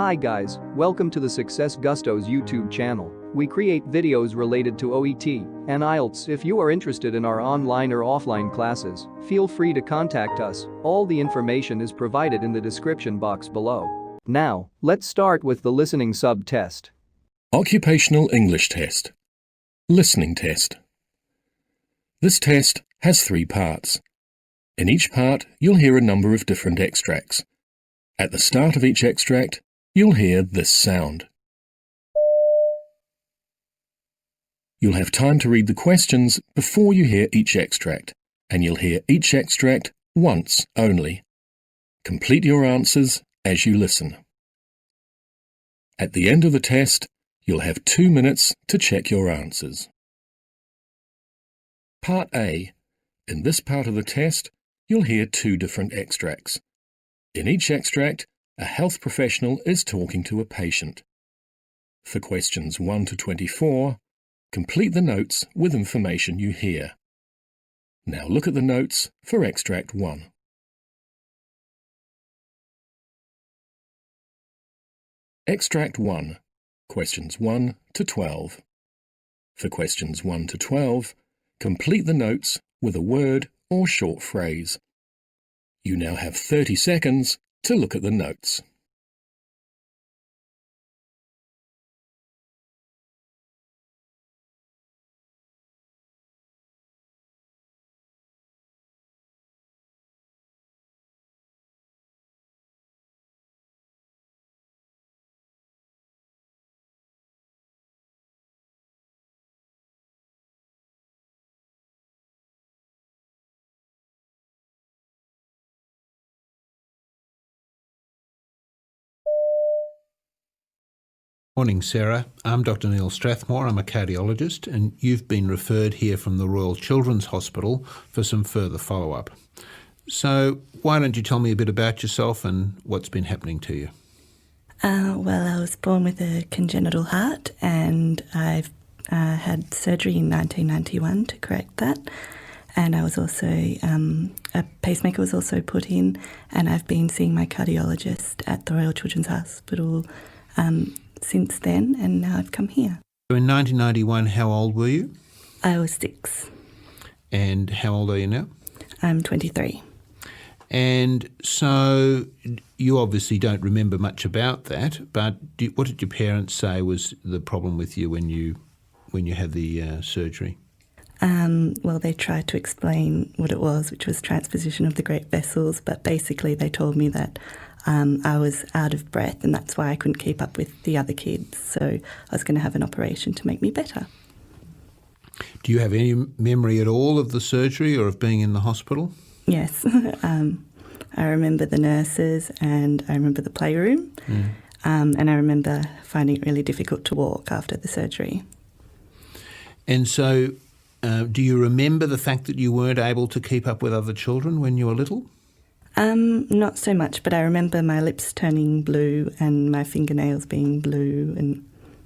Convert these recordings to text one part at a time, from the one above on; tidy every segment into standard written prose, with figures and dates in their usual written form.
Hi guys, welcome to the Success Gusto's YouTube channel. We create videos related to OET and IELTS. If you are interested in our online or offline classes, feel free to contact us. All the information is provided in the description box below. Now, let's start with the listening sub-test. Occupational English Test. Listening Test. This test has 3 parts. In each part, you'll hear a number of different extracts. At the start of each extract, you'll hear this sound. You'll have time to read the questions before you hear each extract, and you'll hear each extract once only. Complete your answers as you listen. At the end of the test, you'll have 2 minutes to check your answers. Part A. In this part of the test, you'll hear 2 different extracts. In each extract, a health professional is talking to a patient. For questions 1 to 24, complete the notes with information you hear. Now look at the notes for Extract 1. Extract 1, questions 1 to 12. For questions 1 to 12, complete the notes with a word or short phrase. You now have 30 seconds to look at the notes. Morning, Sarah. I'm Dr. Neil Strathmore. I'm a cardiologist, and you've been referred here from the Royal Children's Hospital for some further follow-up. So why don't you tell me a bit about yourself and what's been happening to you? Well, I was born with a congenital heart, and I've had surgery in 1991 to correct that. And I was also, a pacemaker was also put in, and I've been seeing my cardiologist at the Royal Children's Hospital since then, and now I've come here. So in 1991, how old were you? I was 6. And how old are you now? I'm 23. And so you obviously don't remember much about that, but what did your parents say was the problem with you when you had the surgery? Well, they tried to explain what it was, which was transposition of the great vessels, but basically they told me that I was out of breath, and that's why I couldn't keep up with the other kids. So I was going to have an operation to make me better. Do you have any memory at all of the surgery or of being in the hospital? Yes. I remember the nurses, and I remember the playroom, and I remember finding it really difficult to walk after the surgery. And so do you remember the fact that you weren't able to keep up with other children when you were little? Not so much, but I remember my lips turning blue and my fingernails being blue and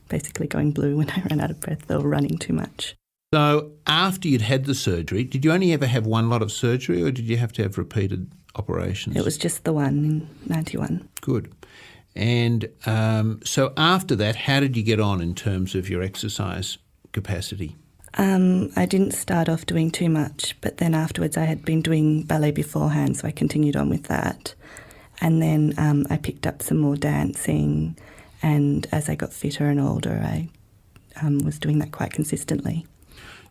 basically going blue when I ran out of breath or running too much. So after you'd had the surgery, did you only ever have one lot of surgery, or did you have to have repeated operations? It was just the one in 91. Good. And so after that, how did you get on in terms of your exercise capacity? I didn't start off doing too much, but then afterwards I had been doing ballet beforehand, so I continued on with that. And then I picked up some more dancing, and as I got fitter and older, I was doing that quite consistently.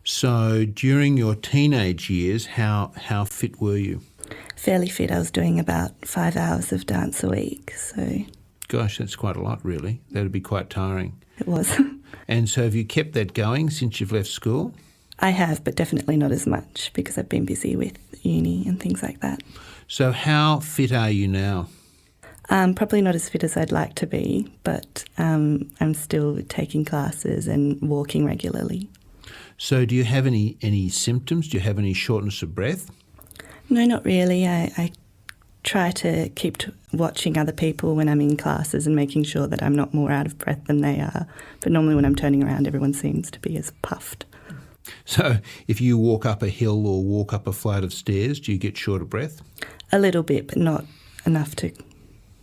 So during your teenage years, how fit were you? Fairly fit. I was doing about 5 hours of dance a week, so... Gosh, that's quite a lot, really. That would be quite tiring. It was. And so have you kept that going since you've left school? I have, but definitely not as much because I've been busy with uni and things like that. So how fit are you now? Probably not as fit as I'd like to be, but I'm still taking classes and walking regularly. So do you have any symptoms? Do you have any shortness of breath? No, not really. I try to keep watching other people when I'm in classes and making sure that I'm not more out of breath than they are. But normally when I'm turning around, everyone seems to be as puffed. So if you walk up a hill or walk up a flight of stairs, do you get short of breath? A little bit, but not enough to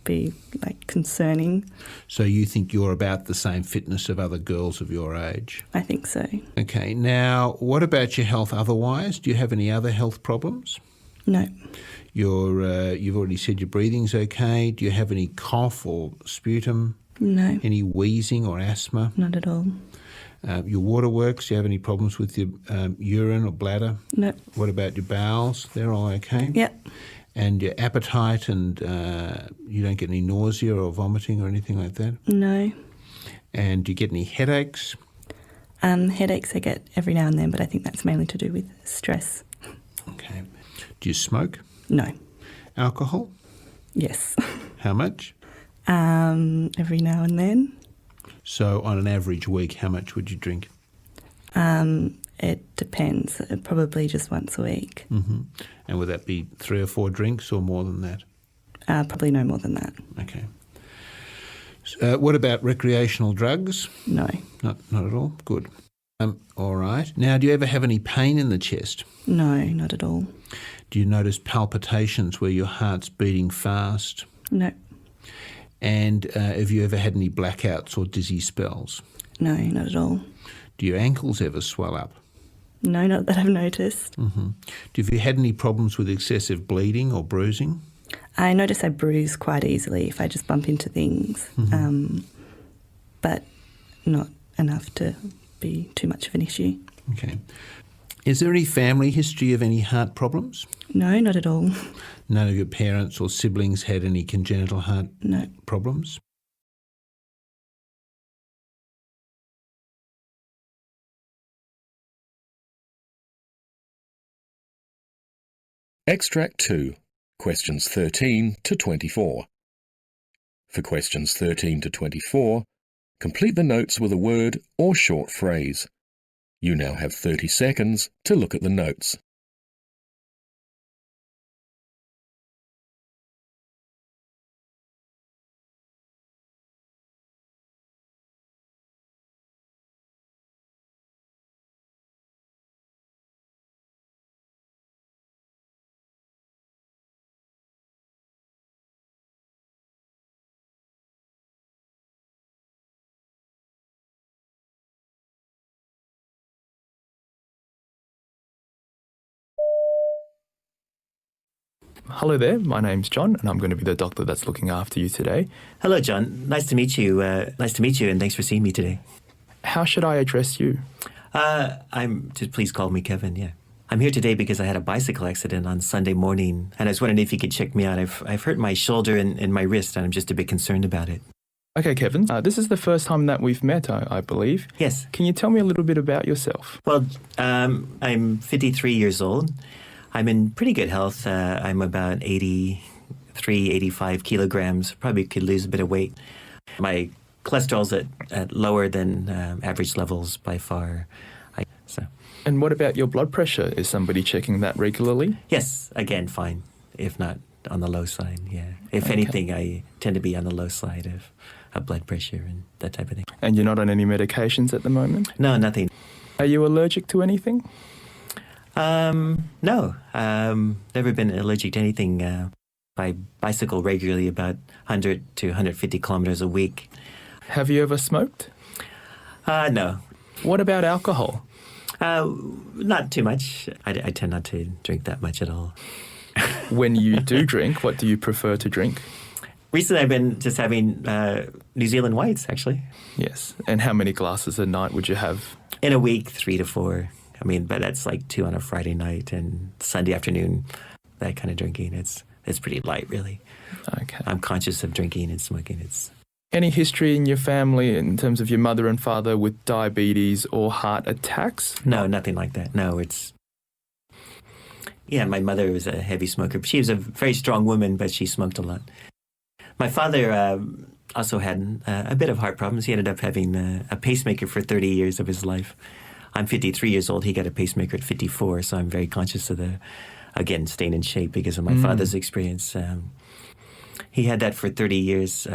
be like concerning. So you think you're about the same fitness of other girls of your age? I think so. Okay. Now, what about your health otherwise? Do you have any other health problems? No. You've already said your breathing's okay. Do you have any cough or sputum? No. Any wheezing or asthma? Not at all. Your water works. Do you have any problems with your urine or bladder? No. What about your bowels? They're all okay? Yep. And your appetite, and you don't get any nausea or vomiting or anything like that? No. And do you get any headaches? Headaches I get every now and then, but I think that's mainly to do with stress. Okay. Do you smoke? No. Alcohol? Yes. How much? Every now and then. So on an average week, how much would you drink? It depends. Probably just once a week. Mm-hmm. And would that be 3 or 4 drinks or more than that? Probably no more than that. Okay. So, what about recreational drugs? No. Not at all? Good. All right. Now, do you ever have any pain in the chest? No, not at all. Do you notice palpitations where your heart's beating fast? No. And have you ever had any blackouts or dizzy spells? No, not at all. Do your ankles ever swell up? No, not that I've noticed. Mm-hmm. Have you had any problems with excessive bleeding or bruising? I notice I bruise quite easily if I just bump into things, but not enough to be too much of an issue. Okay. Is there any family history of any heart problems? No, not at all. None of your parents or siblings had any congenital heart No. problems? Extract 2, questions 13 to 24. For questions 13 to 24, complete the notes with a word or short phrase. You now have 30 seconds to look at the notes. Hello there, my name's John and I'm going to be the doctor that's looking after you today. Hello, John. Nice to meet you. And thanks for seeing me today. How should I address you? Just please call me Kevin, yeah. I'm here today because I had a bicycle accident on Sunday morning, and I was wondering if you could check me out. I've hurt my shoulder and my wrist, and I'm just a bit concerned about it. Okay, Kevin, this is the first time that we've met, I believe. Yes. Can you tell me a little bit about yourself? Well, I'm 53 years old. I'm in pretty good health. I'm about 83, 85 kilograms. Probably could lose a bit of weight. My cholesterol's at lower than average levels by far. And what about your blood pressure? Is somebody checking that regularly? Yes, again, fine. If not on the low side, yeah. If anything, I tend to be on the low side of blood pressure and that type of thing. And you're not on any medications at the moment? No, nothing. Are you allergic to anything? No. Never been allergic to anything. I bicycle regularly about 100 to 150 kilometers a week. Have you ever smoked? No. What about alcohol? Not too much. I tend not to drink that much at all. When you do drink, what do you prefer to drink? Recently, I've been just having New Zealand Whites, actually. Yes. And how many glasses a night would you have? In a week, 3 to 4. I mean, but that's like 2 on a Friday night and Sunday afternoon, that kind of drinking. It's pretty light, really. Okay. I'm conscious of drinking and smoking. Any history in your family in terms of your mother and father with diabetes or heart attacks? No, nothing like that. No, yeah, my mother was a heavy smoker. She was a very strong woman, but she smoked a lot. My father also had a bit of heart problems. He ended up having a pacemaker for 30 years of his life. I'm 53 years old. He got a pacemaker at 54, so I'm very conscious of again, staying in shape because of my father's experience. He had that for 30 years.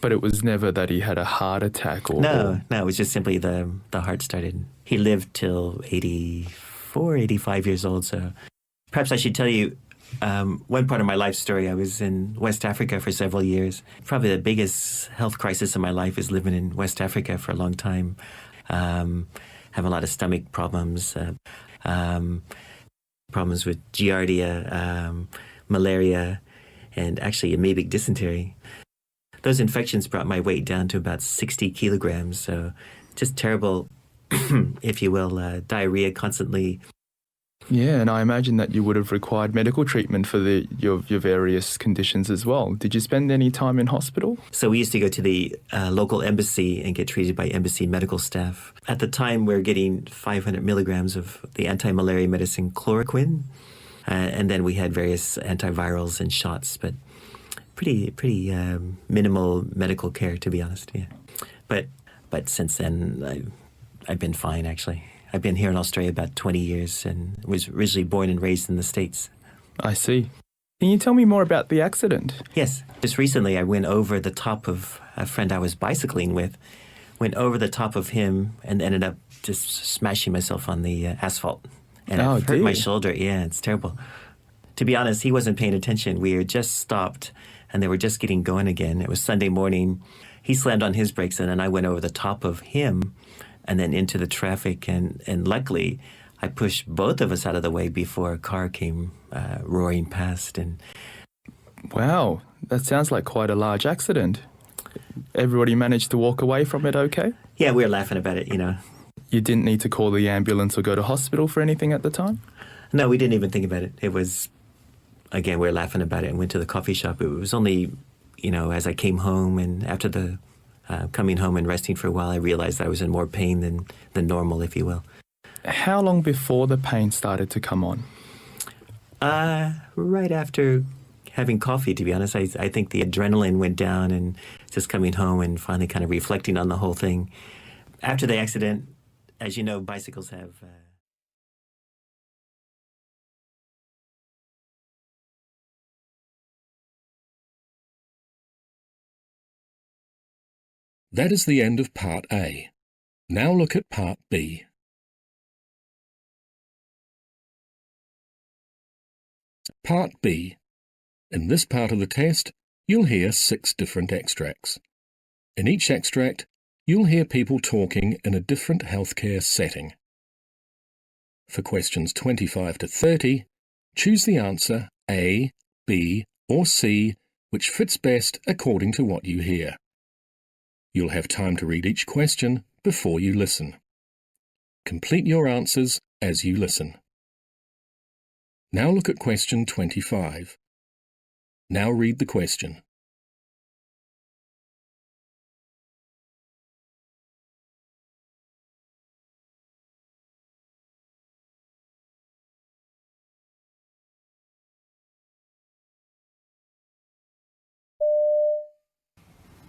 But it was never that he had a heart attack? No, it was just simply the heart started. He lived till 84, 85 years old, so perhaps I should tell you, one part of my life story, I was in West Africa for several years. Probably the biggest health crisis in my life is living in West Africa for a long time. Having a lot of stomach problems, problems with giardia, malaria, and actually amoebic dysentery. Those infections brought my weight down to about 60 kilograms, so just terrible, if you will, diarrhea constantly. Yeah, and I imagine that you would have required medical treatment for your various conditions as well. Did you spend any time in hospital? So we used to go to the local embassy and get treated by embassy medical staff. At the time, we were getting 500 milligrams of the anti-malaria medicine chloroquine, and then we had various antivirals and shots, but pretty minimal medical care, to be honest. Yeah, but since then, I've been fine, actually. I've been here in Australia about 20 years and was originally born and raised in the States. I see. Can you tell me more about the accident? Yes. Just recently, I went over the top of a friend I was bicycling with, went over the top of him and ended up just smashing myself on the asphalt. And it hurt my shoulder. Yeah, it's terrible. To be honest, he wasn't paying attention. We had just stopped and they were just getting going again. It was Sunday morning. He slammed on his brakes and then I went over the top of him and then into the traffic. And luckily, I pushed both of us out of the way before a car came roaring past. And wow, that sounds like quite a large accident. Everybody managed to walk away from it okay? Yeah, we were laughing about it, you know. You didn't need to call the ambulance or go to hospital for anything at the time? No, we didn't even think about it. It was, again, we were laughing about it and went to the coffee shop. It was only, you know, as I came home and after the coming home and resting for a while, I realized I was in more pain than normal, if you will. How long before the pain started to come on? Right after having coffee, to be honest. I think the adrenaline went down and just coming home and finally kind of reflecting on the whole thing. After the accident, as you know, bicycles have... That is the end of Part A. Now look at Part B. Part B. In this part of the test, you'll hear 6 different extracts. In each extract, you'll hear people talking in a different healthcare setting. For questions 25 to 30, choose the answer A, B, or C, which fits best according to what you hear. You'll have time to read each question before you listen. Complete your answers as you listen. Now look at question 25. Now read the question.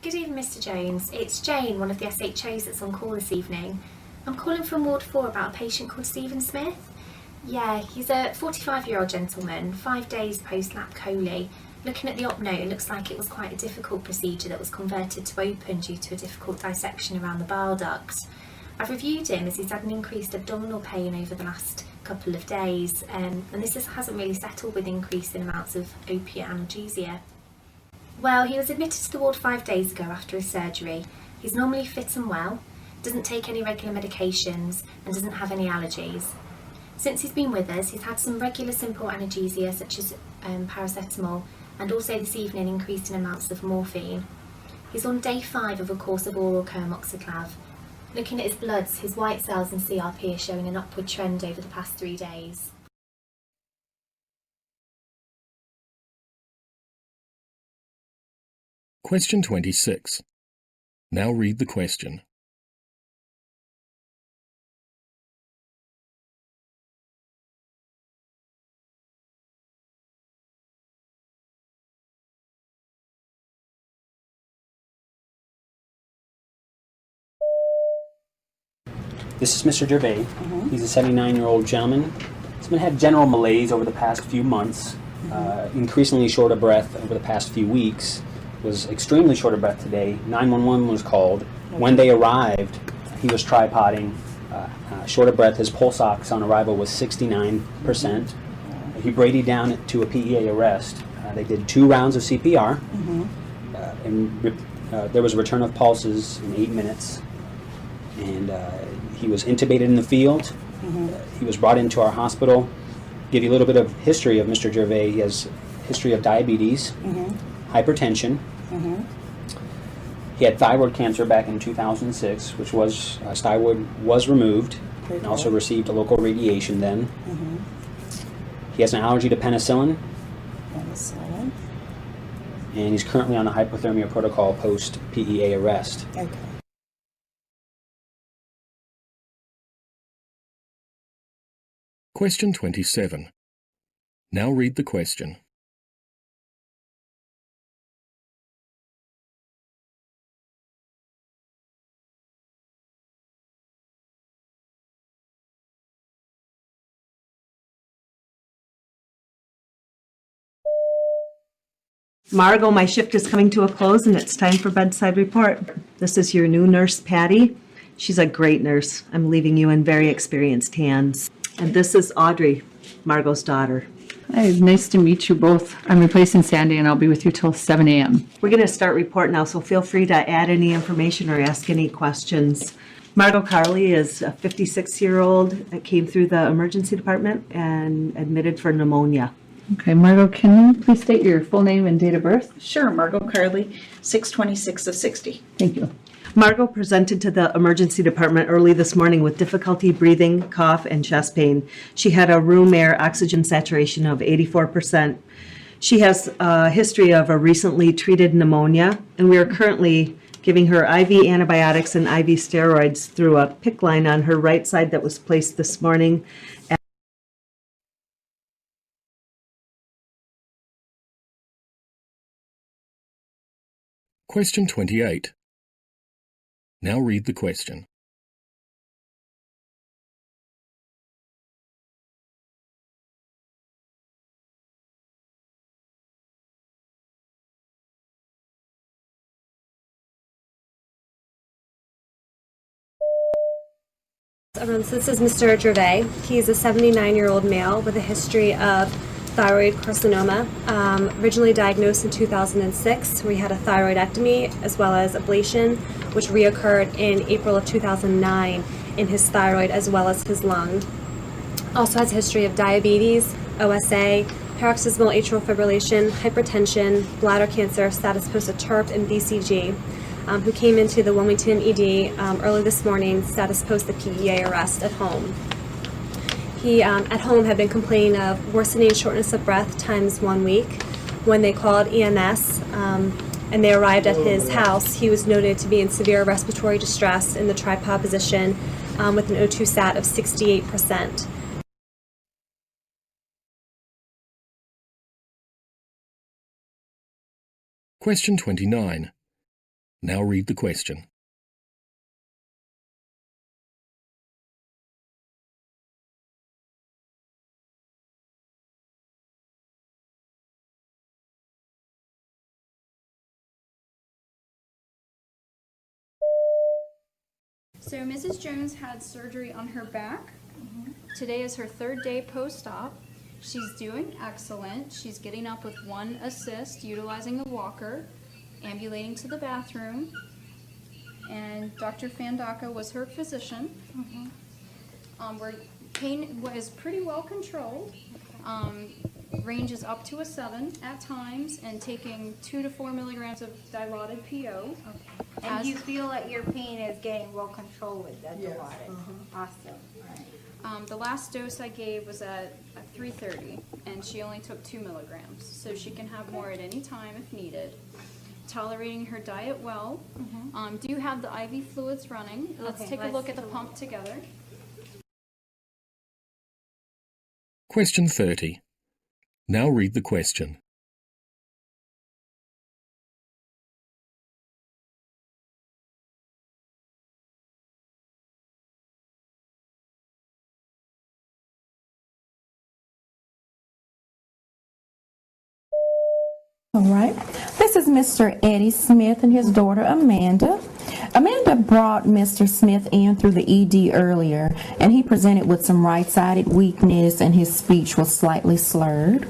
Good evening, Mr. Jones. It's Jane, one of the SHOs that's on call this evening. I'm calling from Ward 4 about a patient called Stephen Smith. Yeah, he's a 45-year-old gentleman, 5 days post-lap chole. Looking at the op note, it looks like it was quite a difficult procedure that was converted to open due to a difficult dissection around the bile duct. I've reviewed him as he's had an increased abdominal pain over the last couple of days, and this hasn't really settled with increasing amounts of opiate analgesia. Well, he was admitted to the ward 5 days ago after his surgery. He's normally fit and well, doesn't take any regular medications and doesn't have any allergies. Since he's been with us, he's had some regular simple analgesia such as paracetamol and also this evening increased in amounts of morphine. He's on day 5 of a course of oral coamoxiclav. Looking at his bloods, his white cells and CRP are showing an upward trend over the past 3 days. Question 26. Now read the question. This is Mr. Gervais. He's a 79-year-old gentleman. He's been had general malaise over the past few months, increasingly short of breath over the past few weeks. Was extremely short of breath today. 911 was called. When they arrived, he was tripoding, short of breath. His pulse ox on arrival was 69%. he bradied down to a PEA arrest. They did 2 rounds of CPR, and there was a return of pulses in 8 minutes. And he was intubated in the field. He was brought into our hospital. Give you a little bit of history of Mr. Gervais. He has a history of diabetes, hypertension. He had thyroid cancer back in 2006, which was, thyroid was removed, and also received a local radiation then. He has an allergy to penicillin. And he's currently on a hypothermia protocol post PEA arrest. Okay. Question 27. Now read the question. Margot, my shift is coming to a close and it's time for bedside report. This is your new nurse, Patty. She's a great nurse. I'm leaving you in very experienced hands. And this is Audrey, Margot's daughter. Hi, nice to meet you both. I'm replacing Sandy and I'll be with you till 7 a.m. We're going to start report now, so feel free to add any information or ask any questions. Margot Carley is a 56-year-old that came through the emergency department and admitted for pneumonia. Okay, Margot, can you please state your full name and date of birth? Sure, Margot Carley, 6/26 of 60. Thank you. Margot presented to the emergency department early this morning with difficulty breathing, cough, and chest pain. She had a room air oxygen saturation of 84%. She has a history of a recently treated pneumonia, and we are currently giving her IV antibiotics and IV steroids through a PICC line on her right side that was placed this morning. Question 28. Now read the question. This is Mr. Gervais. He's a 79-year-old male with a history of thyroid carcinoma, originally diagnosed in 2006. We had a thyroidectomy as well as ablation, which reoccurred in April of 2009 in his thyroid as well as his lung. Also has a history of diabetes, OSA, paroxysmal atrial fibrillation, hypertension, bladder cancer, status post of TERP, and BCG, who came into the Wilmington ED early this morning, status post the PEA arrest at home. He, at home, had been complaining of worsening shortness of breath times 1 week. When they called EMS and they arrived at his house, he was noted to be in severe respiratory distress in the tripod position with an O2 sat of 68%. Question 29. Now read the question. So Mrs. Jones had surgery on her back. Today is her 3rd day post-op. She's doing excellent. She's getting up with 1 assist, utilizing a walker, ambulating to the bathroom, and Dr. Fandaka was her physician. Pain was pretty well controlled. Ranges up to a 7 at times, and taking 2 to 4 milligrams of dilaudid PO. And you feel that your pain is getting well controlled with the dilaudid? Awesome. Right. The last dose I gave was at 3:30, and she only took 2 milligrams, so she can have more at any time if needed. Tolerating her diet well. Do have the IV fluids running. Let's take a look at the pump together. Question 30. Now read the question. All right. This is Mr. Eddie Smith and his daughter Amanda. Amanda brought Mr. Smith in through the ED earlier, and he presented with some right-sided weakness, and his speech was slightly slurred.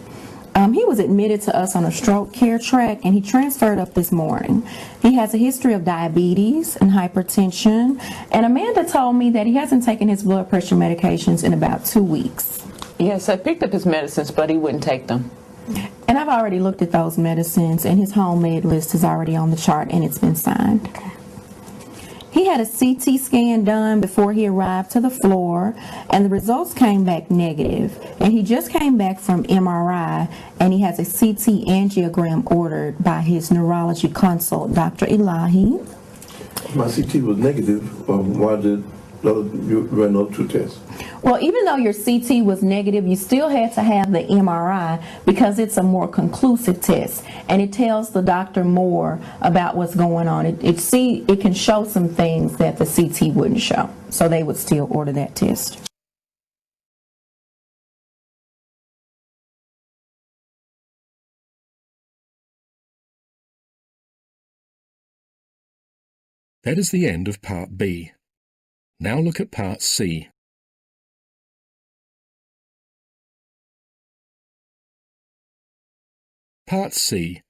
He was admitted to us on a stroke care track, and he transferred up this morning. He has a history of diabetes and hypertension, and Amanda told me that he hasn't taken his blood pressure medications in about 2 weeks. Yes, I picked up his medicines, but he wouldn't take them. And I've already looked at those medicines, and his homemade list is already on the chart, and it's been signed. He had a CT scan done before he arrived to the floor, and the results came back negative. And he just came back from MRI, and he has a CT angiogram ordered by his neurology consult, Dr. Elahi. My CT was negative. Why did you run those two tests? Well, even though your CT was negative, you still had to have the MRI because it's a more conclusive test, and it tells the doctor more about what's going on. It can show some things that the CT wouldn't show, so they would still order that test. That is the end of Part B. Now look at Part C. Part C.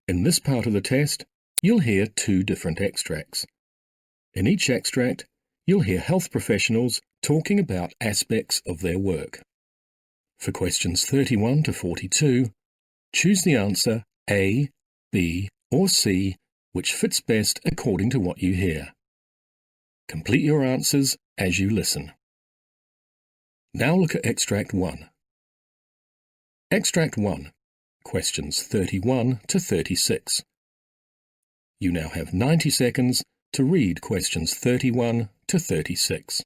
In this part of the test, you'll hear 2 different extracts. In each extract, you'll hear health professionals talking about aspects of their work. For questions 31 to 42, choose the answer A, B, or C, which fits best according to what you hear. Complete your answers as you listen. Now look at Extract 1. Extract 1. Questions 31 to 36. You now have 90 seconds to read questions 31 to 36.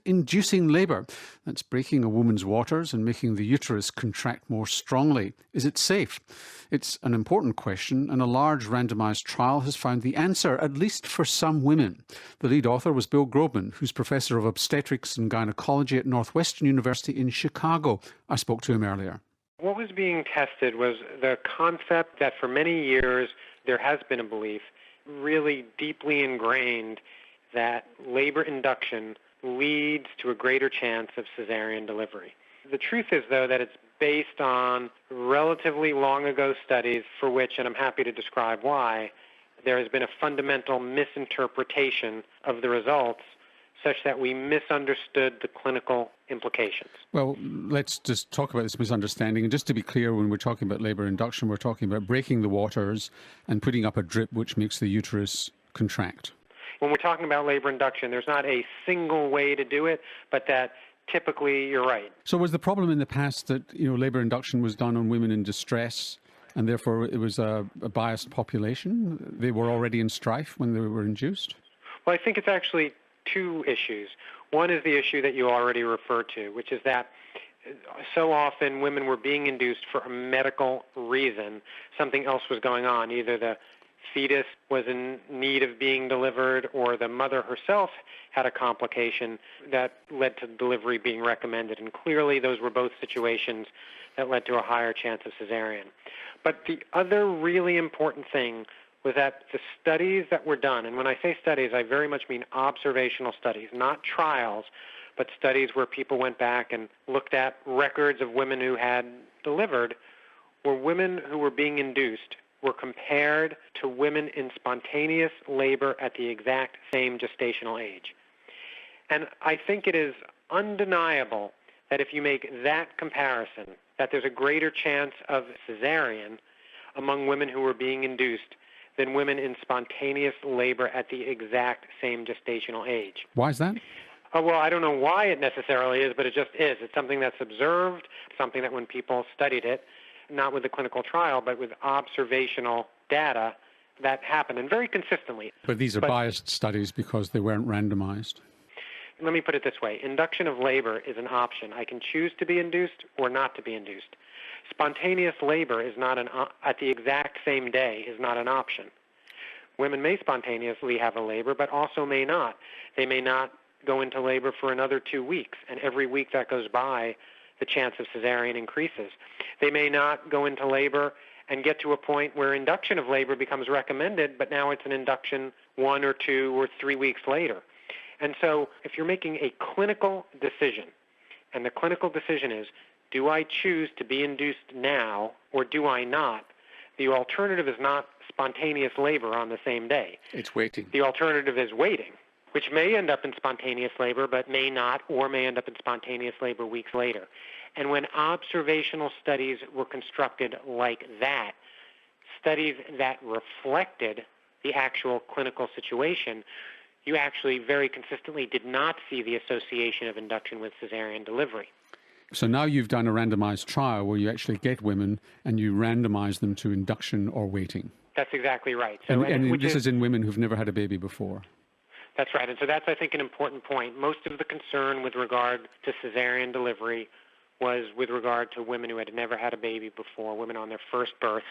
Inducing labour, that's breaking a woman's waters and making the uterus contract more strongly. Is it safe? It's an important question, and a large randomised trial has found the answer, at least for some women. The lead author was Bill Grobman, who's Professor of Obstetrics and Gynecology at Northwestern University in Chicago. I spoke to him earlier. What was being tested was the concept that for many years there has been a belief, really deeply ingrained, that labour induction leads to a greater chance of cesarean delivery. The truth is, though, that it's based on relatively long ago studies for which, and I'm happy to describe why, there has been a fundamental misinterpretation of the results such that we misunderstood the clinical implications. Well, let's just talk about this misunderstanding. And just to be clear, when we're talking about labour induction, we're talking about breaking the waters and putting up a drip which makes the uterus contract. When we're talking about labour induction, there's not a single way to do it, but that typically you're right. So was the problem in the past that labour induction was done on women in distress and therefore it was a biased population? They were already in strife when they were induced? Well, I think it's actually 2 issues. One is the issue that you already referred to, which is that so often women were being induced for a medical reason. Something else was going on. Either the fetus was in need of being delivered or the mother herself had a complication that led to delivery being recommended. And clearly those were both situations that led to a higher chance of cesarean. But the other really important thing was that the studies that were done, and when I say studies, I very much mean observational studies, not trials, but studies where people went back and looked at records of women who had delivered, were women who were being induced were compared to women in spontaneous labor at the exact same gestational age. And I think it is undeniable that if you make that comparison, that there's a greater chance of cesarean among women who were being induced than women in spontaneous labor at the exact same gestational age. Why is that? Oh, well, I don't know why it necessarily is, but it just is. It's something that's observed, something that when people studied it, not with the clinical trial, but with observational data, that happened, and very consistently. But these are biased studies because they weren't randomized. Let me put it this way. Induction of labor is an option. I can choose to be induced or not to be induced. Spontaneous labor is not at the exact same day is not an option. Women may spontaneously have a labor, but also may not. They may not go into labor for another 2 weeks, and every week that goes by, the chance of cesarean increases. They may not go into labor and get to a point where induction of labor becomes recommended, but now it's an induction 1 or 2 or 3 weeks later. And so if you're making a clinical decision, and the clinical decision is, do I choose to be induced now or do I not, the alternative is not spontaneous labor on the same day. It's waiting. The alternative is waiting, which may end up in spontaneous labor, but may not, or may end up in spontaneous labor weeks later. And when observational studies were constructed like that, studies that reflected the actual clinical situation, you actually very consistently did not see the association of induction with cesarean delivery. So now you've done a randomized trial where you actually get women and you randomize them to induction or waiting. That's exactly right. So, and this is in women who've never had a baby before. That's right. And so that's, I think, an important point. Most of the concern with regard to cesarean delivery was with regard to women who had never had a baby before, women on their first birth.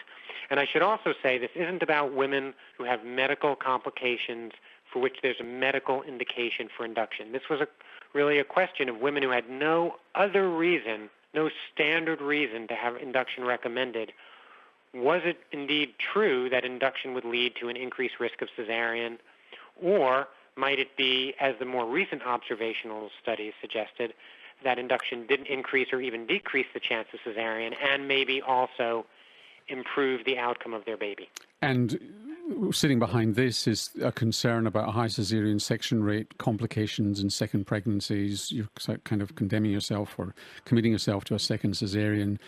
And I should also say this isn't about women who have medical complications for which there's a medical indication for induction. This was really a question of women who had no other reason, no standard reason to have induction recommended. Was it indeed true that induction would lead to an increased risk of cesarean, or might it be, as the more recent observational studies suggested, that induction didn't increase or even decrease the chance of cesarean and maybe also improve the outcome of their baby? And sitting behind this is a concern about a high caesarean section rate, complications in second pregnancies. You're kind of condemning yourself or committing yourself to a second caesarean,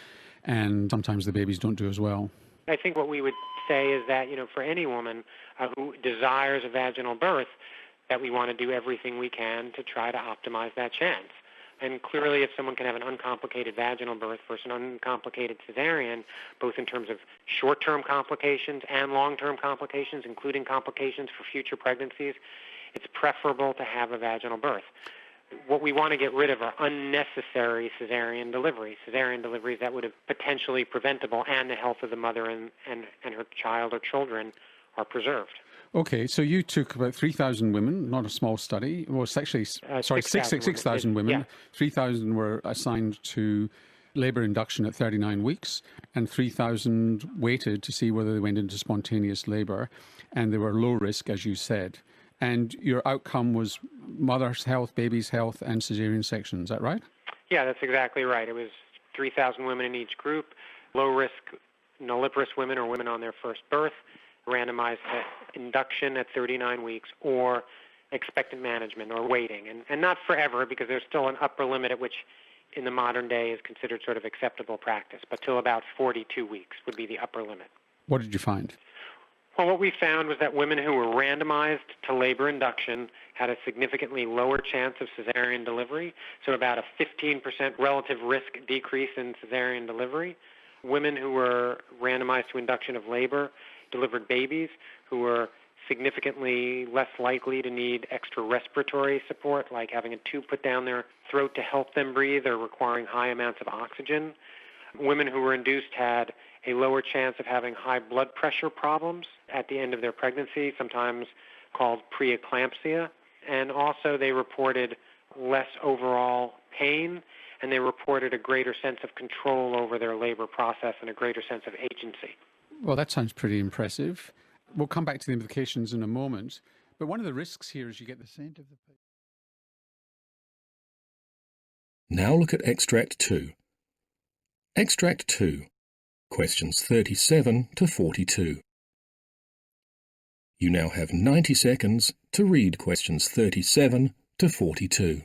and sometimes the babies don't do as well. I think what we would say is that, for any woman who desires a vaginal birth, that we want to do everything we can to try to optimize that chance. And clearly, if someone can have an uncomplicated vaginal birth versus an uncomplicated cesarean, both in terms of short-term complications and long-term complications, including complications for future pregnancies, it's preferable to have a vaginal birth. What we want to get rid of are unnecessary cesarean deliveries that would have potentially preventable, and the health of the mother and her child or children are preserved. Okay, so you took about 3,000 women, not a small study. Well, it's actually, 6,000 women. Yeah. 3,000 were assigned to labour induction at 39 weeks, and 3,000 waited to see whether they went into spontaneous labour, and they were low risk, as you said. And your outcome was mother's health, baby's health, and caesarean section. Is that right? Yeah, that's exactly right. It was 3,000 women in each group, low-risk nulliparous women or women on their first birth, randomized to induction at 39 weeks or expectant management or waiting. And not forever, because there's still an upper limit at which in the modern day is considered sort of acceptable practice, but till about 42 weeks would be the upper limit. What did you find? Well, what we found was that women who were randomized to labor induction had a significantly lower chance of cesarean delivery, so about a 15% relative risk decrease in cesarean delivery. Women who were randomized to induction of labor delivered babies who were significantly less likely to need extra respiratory support, like having a tube put down their throat to help them breathe or requiring high amounts of oxygen. Women who were induced had a lower chance of having high blood pressure problems at the end of their pregnancy, sometimes called preeclampsia. And also they reported less overall pain, and they reported a greater sense of control over their labor process and a greater sense of agency. Well, that sounds pretty impressive. We'll come back to the implications in a moment. But one of the risks here is you get the scent of the patient. Now look at Extract 2. Extract 2, questions 37 to 42. You now have 90 seconds to read questions 37 to 42.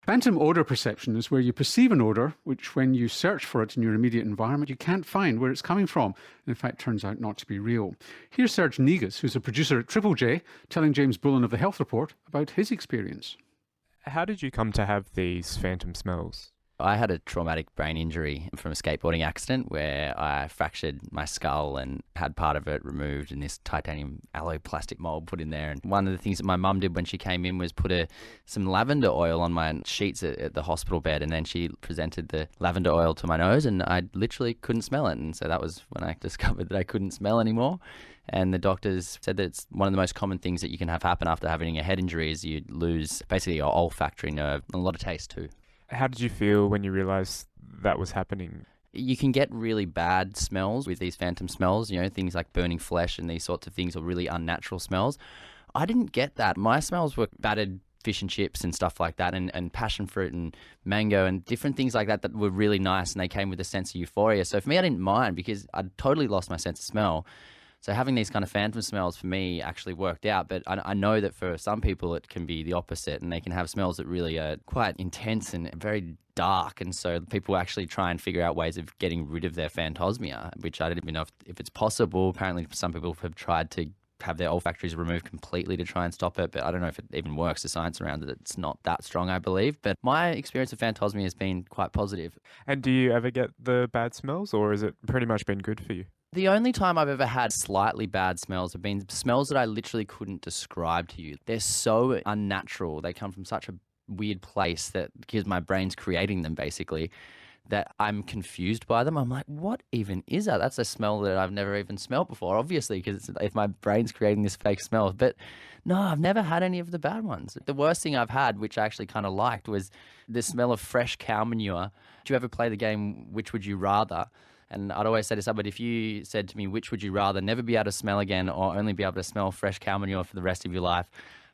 Phantom odour perception is where you perceive an odour which, when you search for it in your immediate environment, you can't find where it's coming from, and in fact turns out not to be real. Here's Serge Negus, who's a producer at Triple J, telling James Bullen of the Health Report about his experience. How did you come to have these phantom smells? I had a traumatic brain injury from a skateboarding accident where I fractured my skull and had part of it removed and this titanium alloy plastic mold put in there. And one of the things that my mum did when she came in was put some lavender oil on my sheets at the hospital bed, and then she presented the lavender oil to my nose and I literally couldn't smell it. And so that was when I discovered that I couldn't smell anymore. And the doctors said that it's one of the most common things that you can have happen after having a head injury is you lose basically your olfactory nerve and a lot of taste too. How did you feel when you realised that was happening? You can get really bad smells with these phantom smells, things like burning flesh and these sorts of things, or really unnatural smells. I didn't get that. My smells were battered fish and chips and stuff like that, and passion fruit and mango and different things like that were really nice, and they came with a sense of euphoria. So for me, I didn't mind because I'd totally lost my sense of smell. So having these kind of phantom smells for me actually worked out, but I know that for some people it can be the opposite, and they can have smells that really are quite intense and very dark, and so people actually try and figure out ways of getting rid of their phantosmia, which I don't even know if it's possible. Apparently some people have tried to have their olfactories removed completely to try and stop it, but I don't know if it even works. The science around it, it's not that strong, I believe. But my experience of phantosmia has been quite positive. And do you ever get the bad smells, or has it pretty much been good for you? The only time I've ever had slightly bad smells have been smells that I literally couldn't describe to you. They're so unnatural. They come from such a weird place that because my brain's creating them basically, that I'm confused by them. I'm like, what even is that? That's a smell that I've never even smelled before, obviously, because if my brain's creating this fake smell. But no, I've never had any of the bad ones. The worst thing I've had, which I actually kind of liked, was the smell of fresh cow manure. Do you ever play the game Which Would You Rather? And I'd always say to somebody, if you said to me, which would you rather, never be able to smell again or only be able to smell fresh cow manure for the rest of your life?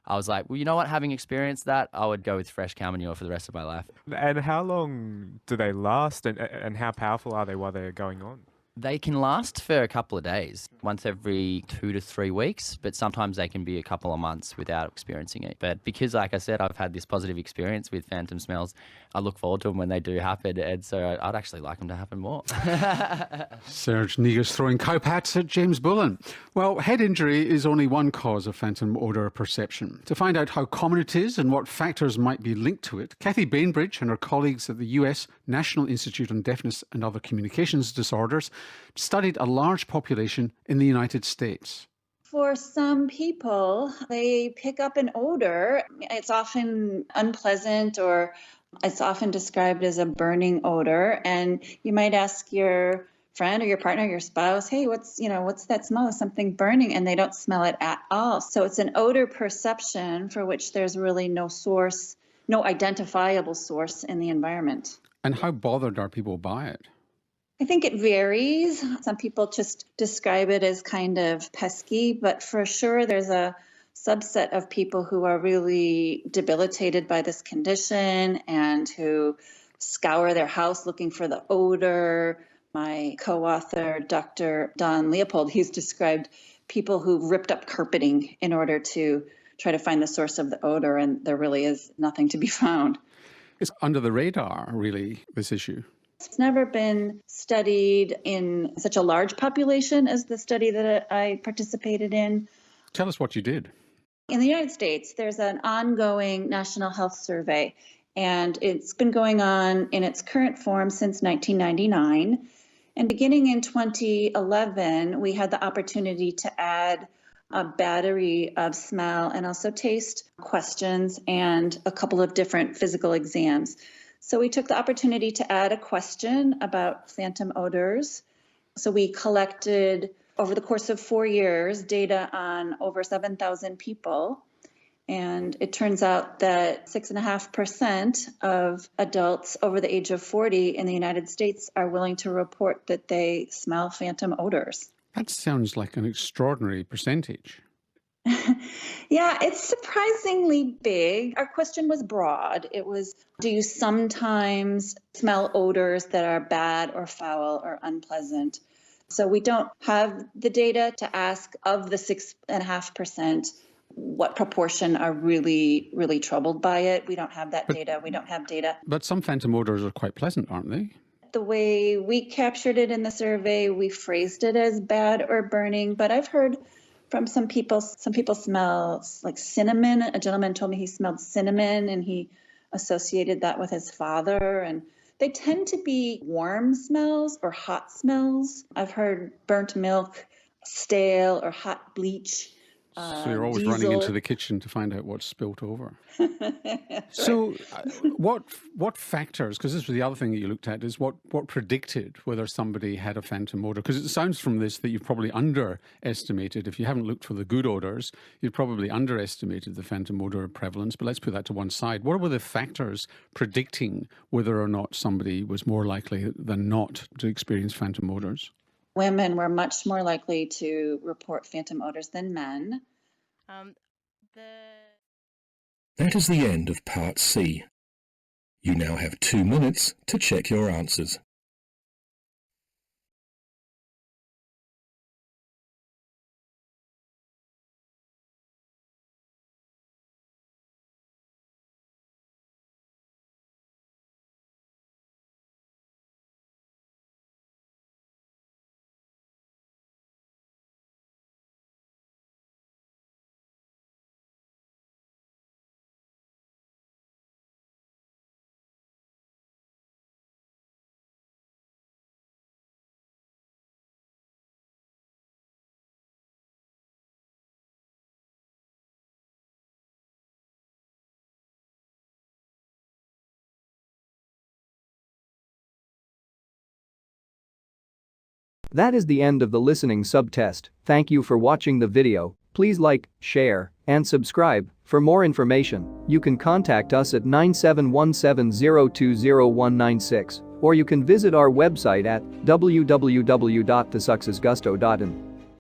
I was like, well, you know what? Having experienced that, I would go with fresh cow manure for the rest of my life. And how long do they last, and how powerful are they while they're going on? They can last for a couple of days, once every 2 to 3 weeks, but sometimes they can be a couple of months without experiencing it. But because, like I said, I've had this positive experience with phantom smells, I look forward to them when they do happen, and so I'd actually like them to happen more. Serge Negus throwing cowpats at James Bullen. Well, head injury is only one cause of phantom odour perception. To find out how common it is and what factors might be linked to it, Kathy Bainbridge and her colleagues at the US National Institute on Deafness and Other Communications Disorders studied a large population in the United States. For some people, they pick up an odor. It's often unpleasant, or it's often described as a burning odor. And you might ask your friend or your partner, your spouse, hey, what's that smell? Is something burning? And they don't smell it at all. So it's an odor perception for which there's really no source, no identifiable source in the environment. And how bothered are people by it? I think it varies. Some people just describe it as kind of pesky, but for sure there's a subset of people who are really debilitated by this condition and who scour their house looking for the odor. My co-author, Dr. Don Leopold, he's described people who've ripped up carpeting in order to try to find the source of the odor, and there really is nothing to be found. It's under the radar, really, this issue. It's never been studied in such a large population as the study that I participated in. Tell us what you did. In the United States, there's an ongoing national health survey, and it's been going on in its current form since 1999. And beginning in 2011, we had the opportunity to add a battery of smell and also taste questions and a couple of different physical exams. So we took the opportunity to add a question about phantom odors. So we collected, over the course of 4 years, data on over 7,000 people. And it turns out that 6.5% of adults over the age of 40 in the United States are willing to report that they smell phantom odors. That sounds like an extraordinary percentage. Yeah, it's surprisingly big. Our question was broad. It was, do you sometimes smell odors that are bad or foul or unpleasant? So we don't have the data to ask of the 6.5%, what proportion are really, really troubled by it. We don't have that data. We don't have data. But some phantom odours are quite pleasant, aren't they? The way we captured it in the survey, we phrased it as bad or burning, but I've heard from some people smell like cinnamon. A gentleman told me he smelled cinnamon and he associated that with his father. And they tend to be warm smells or hot smells. I've heard burnt milk, stale or hot bleach. So you're always running into the kitchen to find out what's spilt over. So what factors, because this was the other thing that you looked at, is what predicted whether somebody had a phantom odour? Because it sounds from this that you've probably underestimated, if you haven't looked for the good odours, you've probably underestimated the phantom odour prevalence. But let's put that to one side. What were the factors predicting whether or not somebody was more likely than not to experience phantom odours? Women were much more likely to report phantom odours than men. That is the end of Part C. You now have 2 minutes to check your answers. That is the end of the listening subtest. Thank you for watching the video. Please like, share, and subscribe. For more information, you can contact us at 9717020196, or you can visit our website at www.thesuccessgusto.in.